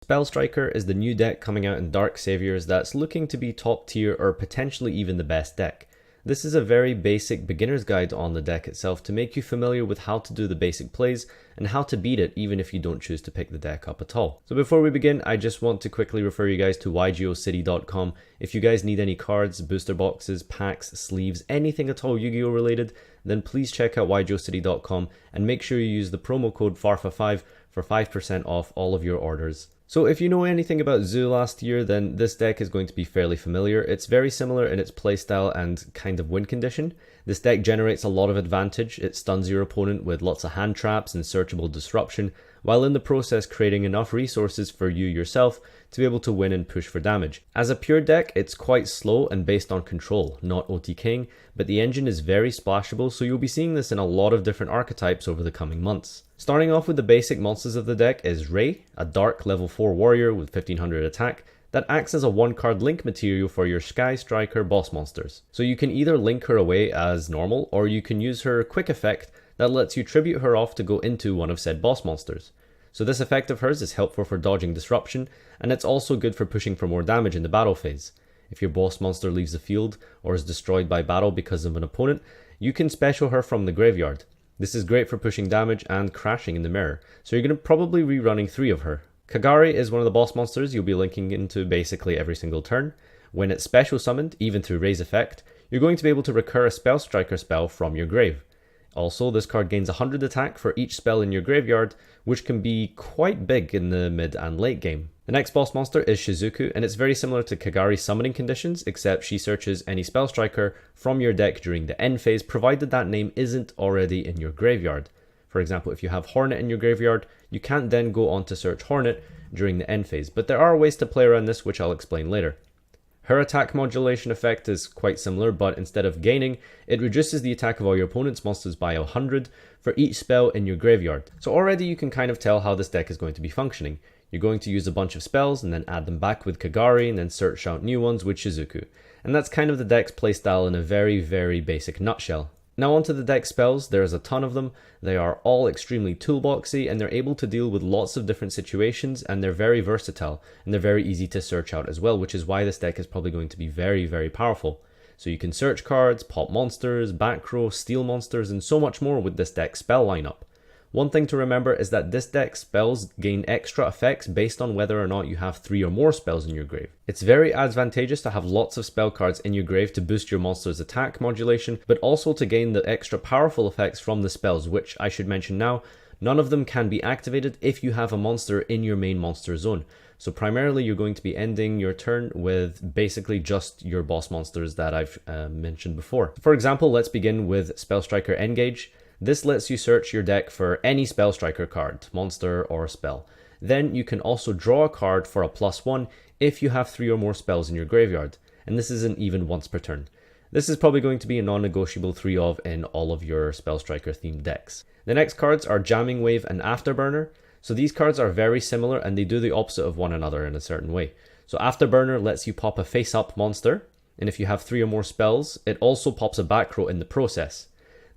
Spell Striker is the new deck coming out in Dark Saviors that's looking to be top tier or potentially even the best deck. This is a very basic beginner's guide on the deck itself to make you familiar with how to do the basic plays and how to beat it even if you don't choose to pick the deck up at all. So before we begin, I just want to quickly refer you guys to YGOcity.com. If you guys need any cards, booster boxes, packs, sleeves, anything at all Yu-Gi-Oh related, then please check out YGOcity.com and make sure you use the promo code FarfaYGO for 5% off all of your orders. So if you know anything about Zoo last year, then this deck is going to be fairly familiar. It's very similar in its playstyle and kind of win condition. This deck generates a lot of advantage. It stuns your opponent with lots of hand traps and searchable disruption, while in the process creating enough resources for you yourself to be able to win and push for damage. As a pure deck, it's quite slow and based on control, not OTKing, but the engine is very splashable, so you'll be seeing this in a lot of different archetypes over the coming months. Starting off with the basic monsters of the deck is Raye, a dark level 4 warrior with 1500 attack that acts as a 1-card link material for your Sky Striker boss monsters. So you can either link her away as normal, or you can use her quick effect that lets you tribute her off to go into one of said boss monsters. So this effect of hers is helpful for dodging disruption, and it's also good for pushing for more damage in the battle phase. If your boss monster leaves the field or is destroyed by battle because of an opponent, you can special her from the graveyard. This is great for pushing damage and crashing in the mirror, so you're going to probably be running 3 of her. Kagari is one of the boss monsters you'll be linking into basically every single turn. When it's special summoned, even through Raye's effect, you're going to be able to recur a Spell Striker spell from your grave. Also, this card gains 100 attack for each spell in your graveyard, which can be quite big in the mid and late game. The next boss monster is Shizuku, and it's very similar to Kagari's summoning conditions, except she searches any Spell Striker from your deck during the end phase, provided that name isn't already in your graveyard. For example, if you have Hornet in your graveyard, you can't then go on to search Hornet during the end phase, but there are ways to play around this, which I'll explain later. Her attack modulation effect is quite similar, but instead of gaining, it reduces the attack of all your opponent's monsters by 100 for each spell in your graveyard. So already you can kind of tell how this deck is going to be functioning. You're going to use a bunch of spells and then add them back with Kagari and then search out new ones with Shizuku. And that's kind of the deck's playstyle in a very, very basic nutshell. Now onto the deck spells, there's a ton of them. They are all extremely toolboxy and they're able to deal with lots of different situations, and they're very versatile and they're very easy to search out as well, which is why this deck is probably going to be very, very powerful. So you can search cards, pop monsters, back row, steal monsters, and so much more with this deck's spell lineup. One thing to remember is that this deck's spells gain extra effects based on whether or not you have 3 or more spells in your grave. It's very advantageous to have lots of spell cards in your grave to boost your monster's attack modulation, but also to gain the extra powerful effects from the spells, which I should mention now, none of them can be activated if you have a monster in your main monster zone. So primarily you're going to be ending your turn with basically just your boss monsters that I've mentioned before. For example, let's begin with Spell Striker Engage. This lets you search your deck for any Spell Striker card, monster or spell. Then you can also draw a card for a +1 if you have 3 or more spells in your graveyard, and this isn't even once per turn. This is probably going to be a non-negotiable 3 of in all of your Spell Striker themed decks. The next cards are Jamming Wave and Afterburner. So these cards are very similar and they do the opposite of one another in a certain way. So Afterburner lets you pop a face-up monster, and if you have 3 or more spells, it also pops a back row in the process.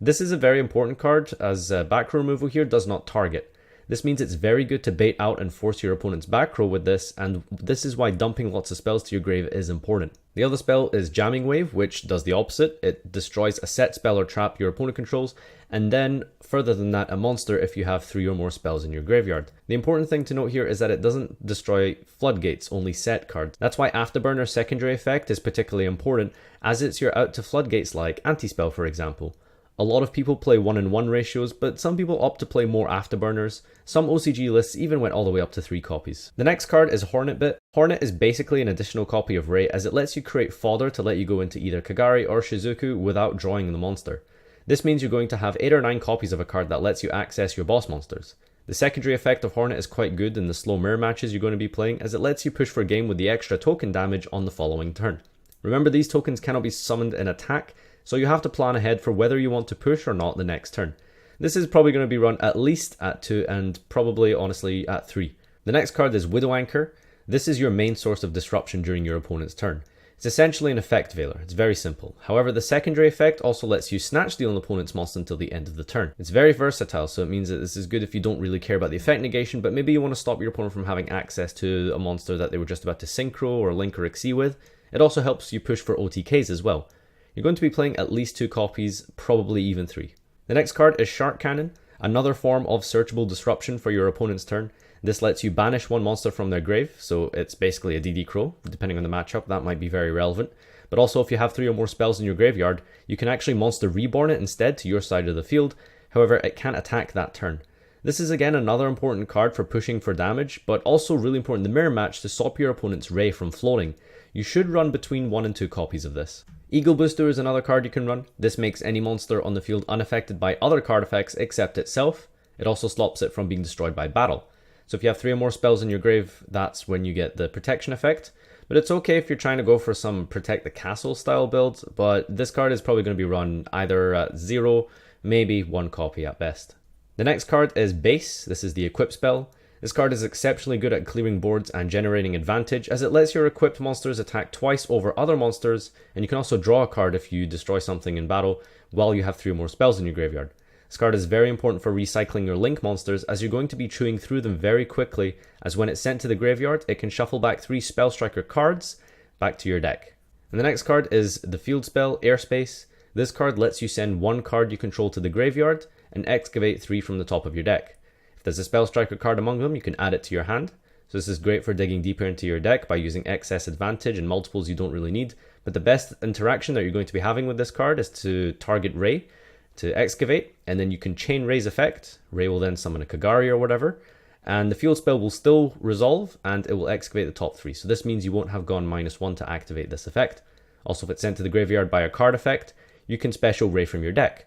This is a very important card, as back row removal here does not target. This means it's very good to bait out and force your opponent's back row with this, and this is why dumping lots of spells to your grave is important. The other spell is Jamming Wave, which does the opposite. It destroys a set spell or trap your opponent controls, and then further than that, a monster if you have 3 or more spells in your graveyard. The important thing to note here is that it doesn't destroy floodgates, only set cards. That's why Afterburner's secondary effect is particularly important, as it's your out to floodgates like Anti-Spell, for example. A lot of people play 1-in-1 ratios, but some people opt to play more Afterburners. Some OCG lists even went all the way up to 3 copies. The next card is Hornet Bit. Hornet is basically an additional copy of Raye, as it lets you create fodder to let you go into either Kagari or Shizuku without drawing the monster. This means you're going to have 8 or 9 copies of a card that lets you access your boss monsters. The secondary effect of Hornet is quite good in the slow mirror matches you're going to be playing, as it lets you push for a game with the extra token damage on the following turn. Remember, these tokens cannot be summoned in attack, so you have to plan ahead for whether you want to push or not the next turn. This is probably going to be run at least at 2 and probably honestly at 3. The next card is Widow Anchor. This is your main source of disruption during your opponent's turn. It's essentially an effect veiler, it's very simple. However, the secondary effect also lets you snatch steal an opponent's monster until the end of the turn. It's very versatile, so it means that this is good if you don't really care about the effect negation, but maybe you want to stop your opponent from having access to a monster that they were just about to synchro or link or exceed with. It also helps you push for OTKs as well. You're going to be playing at least 2 copies, probably even 3. The next card is Shark Cannon, another form of searchable disruption for your opponent's turn. This lets you banish one monster from their grave, so it's basically a DD Crow. Depending on the matchup, that might be very relevant. But also, if you have 3 or more spells in your graveyard, you can actually Monster Reborn it instead to your side of the field. However, it can't attack that turn. This is again another important card for pushing for damage, but also really important in the mirror match to stop your opponent's Raye from floating. You should run between 1 and 2 copies of this. Eagle Booster is another card you can run. This makes any monster on the field unaffected by other card effects except itself. It also stops it from being destroyed by battle. So if you have 3 or more spells in your grave, that's when you get the protection effect. But it's okay if you're trying to go for some protect the castle style build, but this card is probably going to be run either at 0, maybe 1 copy at best. The next card is Base. This is the equip spell. This card is exceptionally good at clearing boards and generating advantage, as it lets your equipped monsters attack twice over other monsters, and you can also draw a card if you destroy something in battle while you have 3 or more spells in your graveyard. This card is very important for recycling your link monsters, as you're going to be chewing through them very quickly, as when it's sent to the graveyard, it can shuffle back 3 Spell Striker cards back to your deck. And the next card is the field spell, Airspace. This card lets you send 1 card you control to the graveyard and excavate 3 from the top of your deck. If there's a Spell Striker card among them, you can add it to your hand. So this is great for digging deeper into your deck by using excess advantage and multiples you don't really need. But the best interaction that you're going to be having with this card is to target Raye, to excavate, and then you can chain Raye's effect. Raye will then summon a Kagari or whatever, and the field spell will still resolve and it will excavate the top 3. So this means you won't have gone -1 to activate this effect. Also, if it's sent to the graveyard by a card effect, you can special Raye from your deck.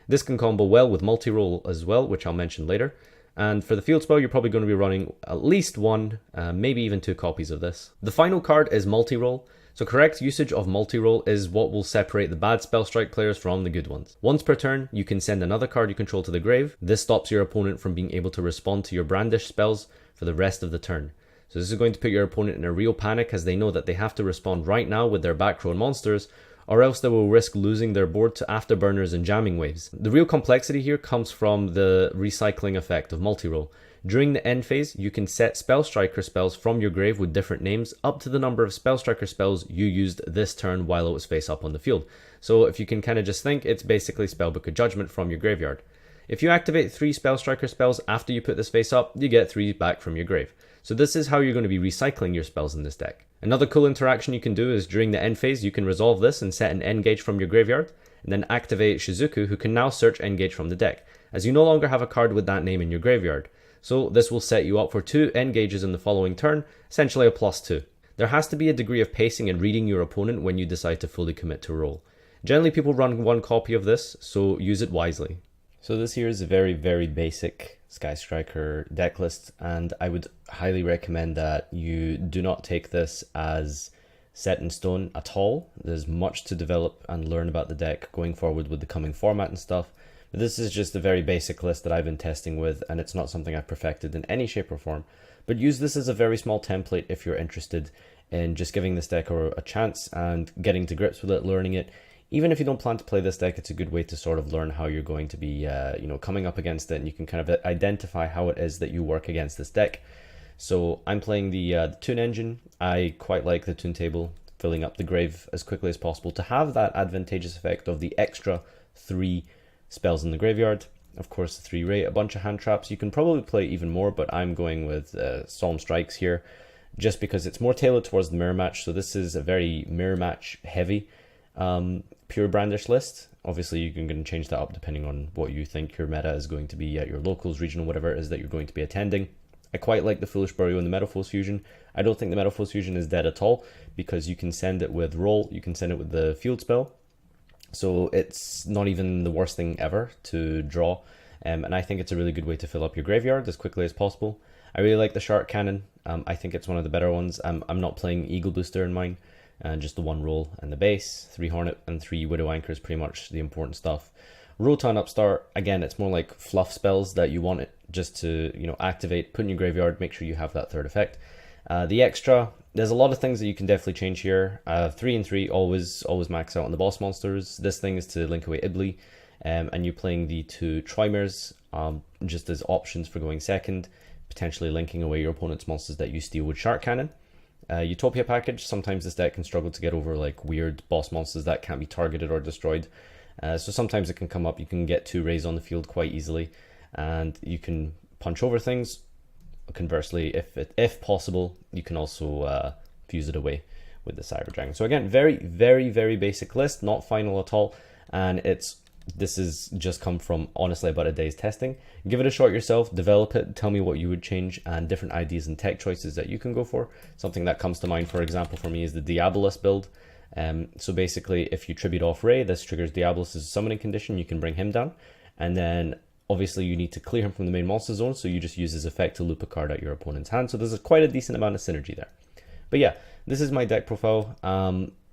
This can combo well with Multirole as well, which I'll mention later. And for the field spell, you're probably going to be running at least 1, maybe even 2 copies of this. The final card is Multirole. So correct usage of Multirole is what will separate the bad spell strike players from the good ones. Once per turn, you can send another card you control to the grave. This stops your opponent from being able to respond to your brandish spells for the rest of the turn. So this is going to put your opponent in a real panic, as they know that they have to respond right now with their back row monsters, or else they will risk losing their board to Afterburners and jamming waves. The real complexity here comes from the recycling effect of Multirole. During the end phase, you can set Spell Striker spells from your grave with different names up to the number of Spell Striker spells you used this turn while it was face up on the field. So if you can kind of just think, it's basically Spellbook of Judgment from your graveyard. If you activate 3 Spell Striker spells after you put this face up, you get 3 back from your grave. So this is how you're going to be recycling your spells in this deck. Another cool interaction you can do is during the end phase, you can resolve this and set an Engage from your graveyard, and then activate Shizuku, who can now search Engage from the deck, as you no longer have a card with that name in your graveyard. So this will set you up for 2 engages in the following turn, essentially a +2. There has to be a degree of pacing and reading your opponent when you decide to fully commit to a roll. Generally people run 1 copy of this, so use it wisely. So this here is a very, very basic Sky Striker deck list, and I would highly recommend that you do not take this as set in stone at all. There's much to develop and learn about the deck going forward with the coming format and stuff. But this is just a very basic list that I've been testing with, and it's not something I've perfected in any shape or form. But use this as a very small template if you're interested in just giving this deck a chance and getting to grips with it, learning it. Even if you don't plan to play this deck, it's a good way to sort of learn how you're going to be coming up against it, and you can kind of identify how it is that you work against this deck. So I'm playing the Toon Engine. I quite like the Toon Table, filling up the grave as quickly as possible to have that advantageous effect of the extra 3 spells in the graveyard. Of course, the 3 Raye, a bunch of hand traps. You can probably play even more, but I'm going with Solemn Strikes here, just because it's more tailored towards the mirror match. So this is a very mirror match heavy pure brandish list. Obviously, you can change that up depending on what you think your meta is going to be at your locals, regional, whatever it is that you're going to be attending. I quite like the Foolish Burial and the Metalfoes Fusion. I don't think the Metalfoes Fusion is dead at all, because you can send it with roll, you can send it with the field spell. So it's not even the worst thing ever to draw, and I think it's a really good way to fill up your graveyard as quickly as possible. I really like the Shark Cannon. I think it's one of the better ones. I'm not playing Eagle Booster in mine, just the 1 roll and the base. 3 Hornet and 3 Widow Anchor is pretty much the important stuff. Rotan Upstart, again, it's more like fluff spells that you want it just to activate, put in your graveyard, make sure you have that 3rd effect. The extra, there's a lot of things that you can definitely change here. 3 and 3 always max out on the boss monsters. This thing is to link away Ibli, and you're playing the 2 Trimmers just as options for going second, potentially linking away your opponent's monsters that you steal with Shark Cannon. Utopia package, sometimes this deck can struggle to get over like weird boss monsters that can't be targeted or destroyed. So sometimes it can come up, you can get 2 Rays on the field quite easily, and you can punch over things. Conversely, if possible, you can also fuse it away with the Cyber Dragon. So again, very basic list, not final at all, and this is just come from honestly about a day's testing. Give it a shot yourself, develop it, tell me what you would change and different ideas and tech choices that you can go for. Something that comes to mind, for example, for me is the Diabolus build. So basically, if you tribute off Raye, this triggers Diabolus' summoning condition, you can bring him down, and then obviously you need to clear him from the main monster zone, so you just use his effect to loop a card out your opponent's hand. So there's quite a decent amount of synergy there. But yeah, this is my deck profile,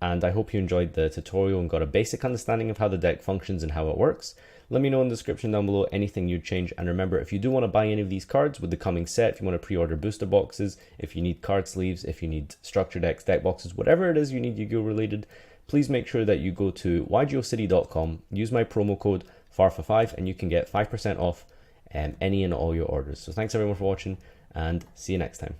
and I hope you enjoyed the tutorial and got a basic understanding of how the deck functions and how it works. Let me know in the description down below anything you'd change, and remember, if you do want to buy any of these cards with the coming set, if you want to pre-order booster boxes, if you need card sleeves, if you need structure decks, deck boxes, whatever it is you need Yu-Gi-Oh related, please make sure that you go to YGOcity.com, use my promo code Farfa5, and you can get 5% off any and all your orders. So thanks everyone for watching, and see you next time.